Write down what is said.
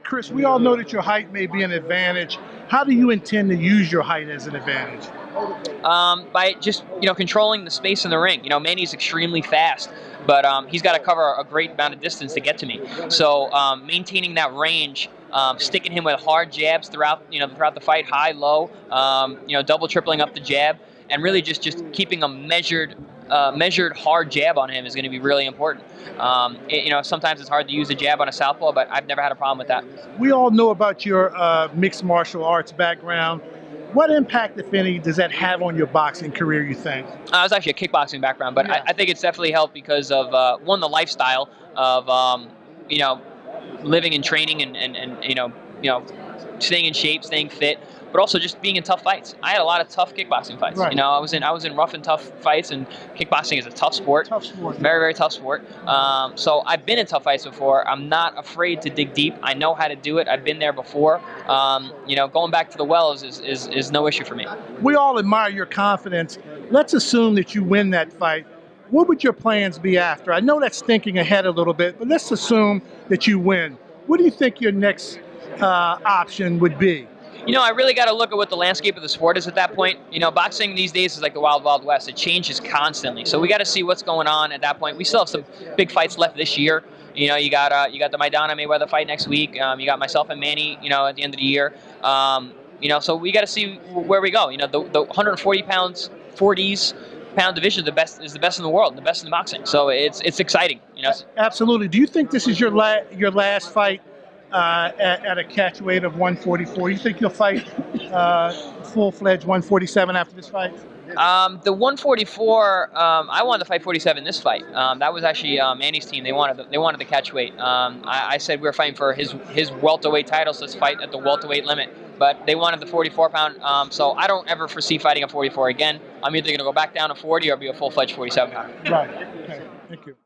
Chris, we all know that your height may be an advantage. How do you intend to use your height as an advantage? By just controlling the space in the ring. Manny's extremely fast, but he's got to cover a great amount of distance to get to me. So maintaining that range, sticking him with hard jabs throughout the fight, high, low, double, tripling up the jab, and really just keeping a measured hard jab on him is going to be really important. Sometimes it's hard to use a jab on a southpaw, but I've never had a problem with that. We all know about your mixed martial arts background. What impact, if any, does that have on your boxing career, you think? It was actually a kickboxing background, but Yeah. I think it's definitely helped because of one, the lifestyle of living and training and staying in shape, staying fit, but also just being in tough fights. I had a lot of tough kickboxing fights. Right. I was in rough and tough fights, and kickboxing is a tough sport. Tough sport. Very, very tough sport. So I've been in tough fights before. I'm not afraid to dig deep. I know how to do it. I've been there before. Going back to the wells is no issue for me. We all admire your confidence. Let's assume that you win that fight. What would your plans be after? I know that's thinking ahead a little bit, but let's assume that you win. What do you think your next option would be? I really got to look at what the landscape of the sport is at that point. Boxing these days is like the wild, wild west. It changes constantly. So we got to see what's going on at that point. We still have some big fights left this year. You got the Maidana Mayweather fight next week. You got myself and Manny, at the end of the year. So we got to see where we go. The 140 pounds, 40s pound division is the best in the world, the best in boxing. So it's exciting. Absolutely. Do you think this is your last fight at a catch weight of 144? You think you'll fight full-fledged 147 after this fight? The 144, I wanted to fight 47 this fight. That was actually Manny's team. They wanted the catch weight. I said we were fighting for his welterweight title, so let's fight at the welterweight limit. But they wanted the 44 pound, so I don't ever foresee fighting a 44 again. I'm either going to go back down to 40 or be a full-fledged 47 pounder. Right. Okay. Thank you.